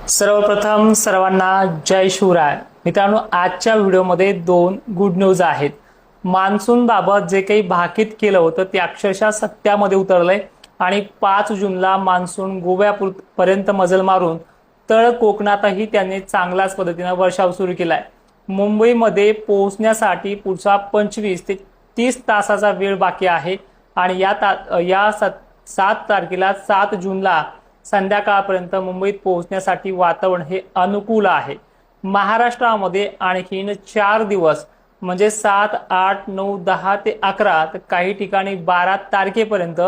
सर्वप्रथम सर्वांना जय शिवराय। मित्रांनो, आजच्या व्हिडिओमध्ये दोन गुड न्यूज आहेत। मान्सून बाबत जे काही भाकीत केलं होतं ते अक्षरशः सत्यामध्ये उतरलंय आणि 5 जूनला मान्सून गोव्यापर्यंत मजल मारून तळ कोकणातही त्यांनी चांगल्याच पद्धतीने वर्षाव सुरू केलाय। मुंबईमध्ये पोहोचण्यासाठी पुढचा 25 ते 30 तासाचा वेळ बाकी आहे आणि या 7 तारखेला 7 जूनला संध्याकाळपर्यंत मुंबईत पोहोचण्यासाठी वातावरण हे अनुकूल आहे। महाराष्ट्रामध्ये आणखीन 4 दिवस म्हणजे 7, 8, 9, 10 ते 11 तर काही ठिकाणी 12 तारखेपर्यंत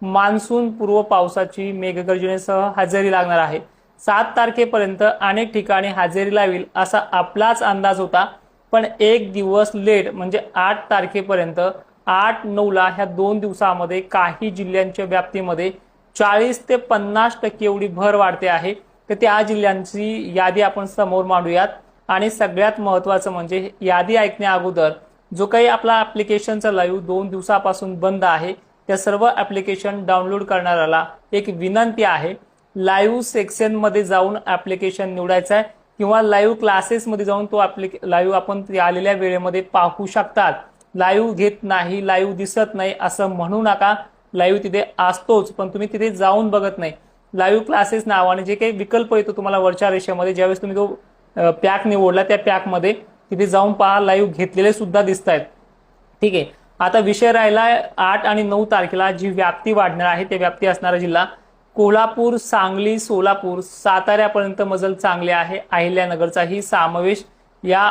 मान्सून पूर्व पावसाची मेघगर्जनेसह हजेरी लागणार आहे। 7 तारखेपर्यंत अनेक ठिकाणी हजेरी लावेल असा आपलाच अंदाज होता, पण एक दिवस लेट म्हणजे 8 तारखेपर्यंत 8, 9 ला ह्या 2 दिवसांमध्ये काही जिल्ह्यांच्या व्याप्तीमध्ये 40 ते 50% एवढी भर वाढते आहे। तर त्या जिल्ह्यांची यादी आपण समोर मांडूयात आणि सगळ्यात महत्त्वाचं म्हणजे यादी ऐकण्या अगोदर जो काही आपला ऍप्लिकेशनचा लाईव्ह 2 दिवसापासून बंद आहे त्या सर्व ऍप्लिकेशन डाउनलोड करणाऱ्याला एक विनंती आहे, लाईव्ह सेक्शन मध्ये जाऊन ऍप्लिकेशन निवडायचं आहे किंवा लाईव्ह क्लासेस मध्ये जाऊन तो लाईव्ह आपण आलेल्या वेळेमध्ये पाहू शकतात। लाईव्ह घेत नाही, लाईव्ह दिसत नाही असं म्हणू नका। लाईव्ह तिथे असतोच, पण तुम्ही तिथे जाऊन बघत नाही। लाईव्ह क्लासेस नावाने जे काही विकल्प येतो तुम्हाला वरच्या रेषेमध्ये, ज्यावेळेस तुम्ही तो पॅक निवडला त्या पॅक मध्ये तिथे जाऊन पहा, लाईव्ह घेतलेले सुद्धा दिसत आहेत। ठीक आहे, आता विषय राहिला 8 आणि 9 तारखेला जी व्याप्ती वाढणार आहे त्या व्याप्ती असणारा जिल्हा कोल्हापूर, सांगली, सोलापूर, साताऱ्यापर्यंत मजल चांगले आहे। अहिल्यानगरचाही समावेश या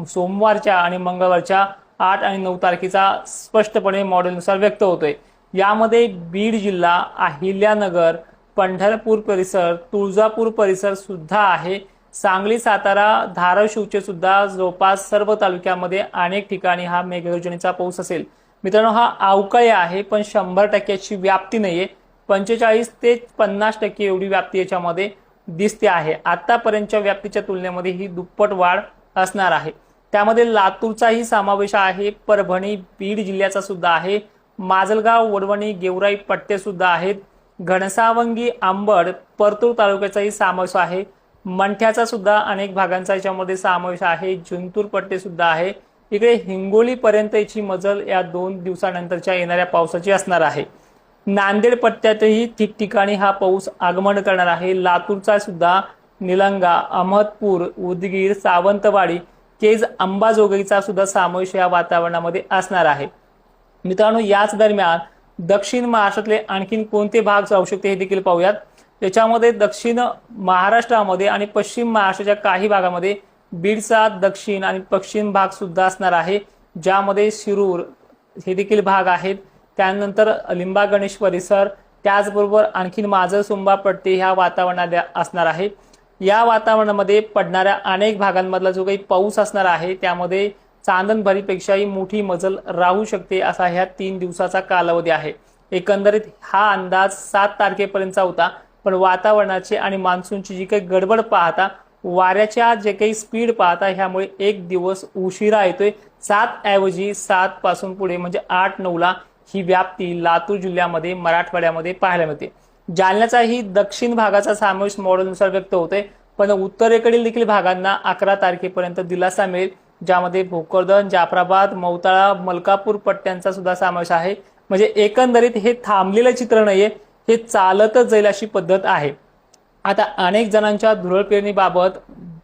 सोमवारच्या आणि मंगळवारच्या 8 आणि 9 तारखेचा स्पष्टपणे मॉडेलनुसार व्यक्त होतोय। यामध्ये बीड जिल्हा, अहिल्यानगर, पंढरपूर परिसर, तुळजापूर परिसर सुद्धा आहे। सांगली, सातारा, धाराशिवचे सुद्धा जवळपास सर्व तालुक्यामध्ये अनेक ठिकाणी हा मेघगर्जनेचा पाऊस असेल। मित्रांनो, हा अवकाळी आहे पण 100%ची व्याप्ती नाहीये। 45 ते 50% एवढी व्याप्ती याच्यामध्ये दिसते आहे। आतापर्यंतच्या व्याप्तीच्या तुलनेमध्ये ही दुप्पट वाढ असणार आहे। त्यामध्ये लातूरचाही समावेश आहे, परभणी, बीड जिल्ह्याचा सुद्धा आहे, माजलगाव, वडवणी, गेवराई पट्टे सुद्धा आहेत, घनसावंगी, अंबड, परतूर तालुक्याचाही समावेश आहे, मंठ्याचा सुद्धा अनेक भागांचा याच्यामध्ये समावेश आहे, जिंतूर पट्टे सुद्धा आहे। इकडे हिंगोली पर्यंत याची मजल या 2 दिवसानंतरच्या येणाऱ्या पावसाची असणार आहे। नांदेड पट्ट्यातही ठिकठिकाणी हा पाऊस आगमन करणार आहे। लातूरचा सुद्धा निलंगा, अहमदपूर, उदगीर, सावंतवाडी, केज, अंबाजोगाईचा सुद्धा समावेश या वातावरणामध्ये असणार आहे। मित्रांनो, याच दरम्यान दक्षिण महाराष्ट्रातले आणखीन कोणते भाग जाऊ शकते हे देखील पाहूयात। त्याच्यामध्ये दक्षिण महाराष्ट्रामध्ये आणि पश्चिम महाराष्ट्राच्या काही भागामध्ये बीडचा दक्षिण आणि पश्चिम भाग सुद्धा असणार आहे, ज्यामध्ये शिरूर हे देखील भाग आहेत। त्यानंतर लिंबा गणेश परिसर, त्याचबरोबर आणखीन माजल, सोंबा पट्टी ह्या वातावरणात असणार आहे। या वातावरणामध्ये पडणाऱ्या अनेक भागांमधला जो काही पाऊस असणार आहे त्यामध्ये चांदणभरीपेक्षाही मोठी मजल राहू शकते असा ह्या 3 दिवसाचा कालावधी आहे। एकंदरीत हा अंदाज 7 तारखेपर्यंतचा होता, पण वातावरणाची आणि मान्सूनची जी काही गडबड पाहता, वाऱ्याच्या जे काही स्पीड पाहता ह्यामुळे एक दिवस उशिरा येतोय। 7 ऐवजी 7 पासून पुढे म्हणजे 8, 9 ला ही व्याप्ती लातूर जिल्ह्यामध्ये, मराठवाड्यामध्ये पाहायला मिळते। जालन्याचाही दक्षिण भागाचा समावेश मॉडेलनुसार व्यक्त होतोय, पण उत्तरेकडील देखील भागांना 11 तारखेपर्यंत दिलासा मिळेल, ज्यामध्ये भोकरदन, जाफराबाद, मौताळा, मलकापूर पट्ट्यांचा सुद्धा समावेश आहे। म्हणजे एकंदरीत हे थांबलेलं चित्र नाहीये, हे चालतच जाईल अशी पद्धत आहे। आता अनेक जणांच्या धुरळ पेरणीबाबत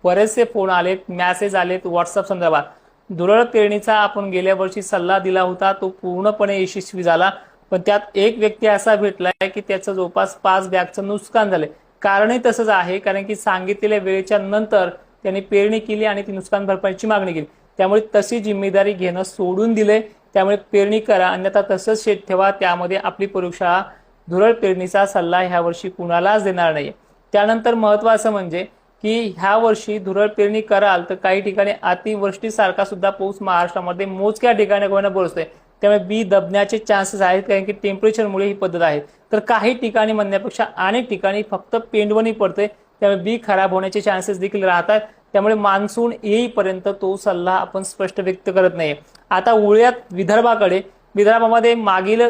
बरेचसे फोन आलेत, मेसेज आलेत व्हॉट्सअप संदर्भात। धुरळ पेरणीचा आपण गेल्या वर्षी सल्ला दिला होता, तो पूर्णपणे यशस्वी झाला, पण त्यात एक व्यक्ती असा भेटलाय की त्याचं जवळपास 5 बॅगचं नुकसान झालंय। कारणही तसंच आहे, कारण की सांगितलेल्या वेळेच्या नंतर त्यांनी पेरणी केली आणि ती नुकसान भरपाईची मागणी केली, त्यामुळे तशी जिम्मेदारी घेणं सोडून दिले। त्यामुळे पेरणी करा, अन्यथा तसंच शेत ठेवा, त्यामध्ये आपली प्रयोगशाळा धुरळ पेरणीचा सल्ला ह्या वर्षी कुणालाच देणार नाहीये। त्यानंतर महत्त्वाचं म्हणजे की ह्या वर्षी धुरळ पेरणी कराल तर काही ठिकाणी अतिवृष्टीसारखा सुद्धा पाऊस महाराष्ट्रामध्ये मोजक्या ठिकाणी बरसतोय, त्यामुळे बी दबण्याचे चान्सेस आहेत, कारण की टेम्परेचरमुळे ही पद्धत आहे। तर काही ठिकाणी म्हणण्यापेक्षा अनेक ठिकाणी फक्त पेंडवणी पडते, त्यामुळे बी खराब होण्याचे चान्सेस देखील राहतात। त्यामुळे मान्सून येईपर्यंत तो सल्ला आपण स्पष्ट व्यक्त करत नाहीये। आता वळूयात विदर्भाकडे। विदर्भामध्ये मागील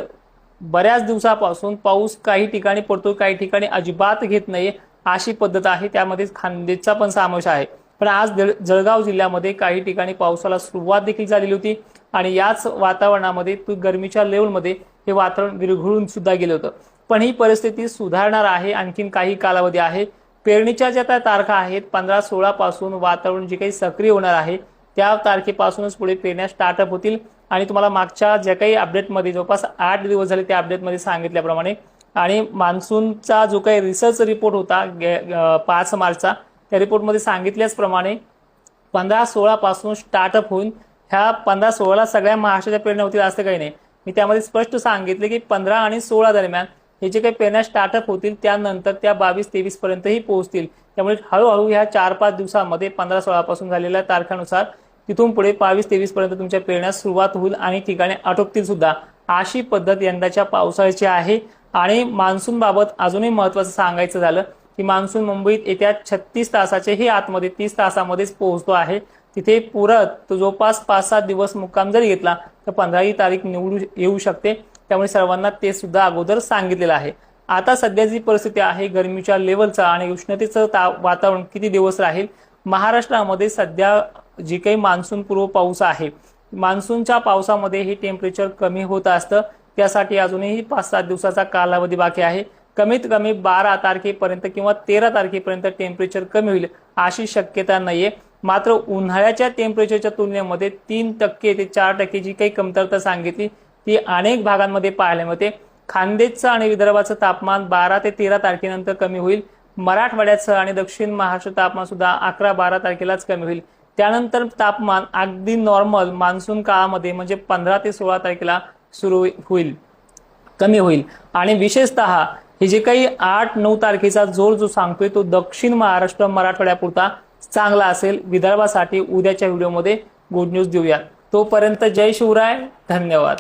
बऱ्याच दिवसापासून पाऊस काही ठिकाणी पडतो, काही ठिकाणी अजिबात घेत नाहीये। अशी पद्धत आहे, त्यामध्ये खान्देशचा पण समावेश आहे। पण आज जळगाव जिल्ह्यामध्ये काही ठिकाणी पावसाला सुरुवात देखील झालेली होती आणि याच वातावरणामध्ये गरमीच्या लेवलमध्ये हे वातावरण विरघळून सुद्धा गेलं होतं। पण ही परिस्थिती सुधारणार आहे, आणखीन काही कालावधी आहे। पेरणीच्या ज्या तारखा आहेत 15-16 पासून वातावरण जे काही सक्रिय होणार आहे त्या तारखेपासूनच पुढे पेरण्या स्टार्टअप होतील। आणि तुम्हाला मागच्या ज्या काही अपडेटमध्ये जवळपास 8 दिवस झाले त्या अपडेटमध्ये सांगितल्याप्रमाणे आणि मान्सूनचा जो काही रिसर्च रिपोर्ट होता 5 मार्चचा, त्या रिपोर्टमध्ये सांगितल्याप्रमाणे 15-16 पासून स्टार्टअप होऊन ह्या 15-16 सगळ्या महाराष्ट्राच्या पेरण्या होतील असं काही नाही। मी त्यामध्ये स्पष्ट सांगितले की 15 आणि 16 दरम्यान हे जे काही पेरण्या स्टार्टअप होतील त्यानंतर त्या 22-23 पर्यंतही पोहोचतील। त्यामुळे हळूहळू ह्या 4-5 दिवसांमध्ये 15-16 पासून झालेल्या तारखानुसार तिथून पुढे 22-23 पर्यंत तुमच्या पेरण्यास सुरुवात होईल आणि ठिकाणी आटोपतील सुद्धा। अशी पद्धत यंदाच्या पावसाळ्याची आहे। आणि मान्सून बाबत अजूनही महत्त्वाचं सांगायचं झालं की मान्सून मुंबईत येत्या 36 तासाच्याही आतमध्ये 30 तासामध्येच पोहोचतो आहे। तिथे पुरत तो जवळपास 5-7 दिवस मुक्काम जरी घेतला तर 15ही तारीख निवडू येऊ शकते। त्यामुळे सर्वांना ते सुद्धा अगोदर सांगितलेलं आहे। आता सध्या जी परिस्थिती आहे गरमीच्या लेवलचा आणि उष्णतेचं वातावरण किती दिवस राहील, महाराष्ट्रामध्ये सध्या जी काही मान्सून पूर्व पाऊस आहे, मान्सूनच्या पावसामध्ये हे टेम्परेचर कमी होत असतं। त्यासाठी अजूनही 5-7 दिवसाचा कालावधी बाकी आहे। कमीत कमी 12 तारखेपर्यंत किंवा 13 तारखेपर्यंत टेम्परेचर कमी होईल अशी शक्यता नाहीये। मात्र उन्हाळ्याच्या टेम्परेचरच्या तुलनेमध्ये 3% ते 4% जी काही कमतरता सांगितली ती अनेक भागांमध्ये पाहायला मिळते। खान्देशचं आणि विदर्भाचं तापमान 12 ते 13 तारखेनंतर कमी होईल। मराठवाड्याचं आणि दक्षिण महाराष्ट्र तापमान सुद्धा 11-12 तारखेलाच कमी होईल। त्यानंतर तापमान अगदी नॉर्मल मान्सून काळामध्ये म्हणजे 15 ते 16 तारखेला सुरू होईल, कमी होईल। आणि विशेषतः हे जे काही 8-9 तारखेचा जोर जो सांगतोय तो दक्षिण महाराष्ट्र मराठवाड्यापुरता चांगला असेल। विदर्भासाठी उद्याच्या व्हिडिओमध्ये गुड न्यूज देऊया। तोपर्यंत जय शिवराय, धन्यवाद।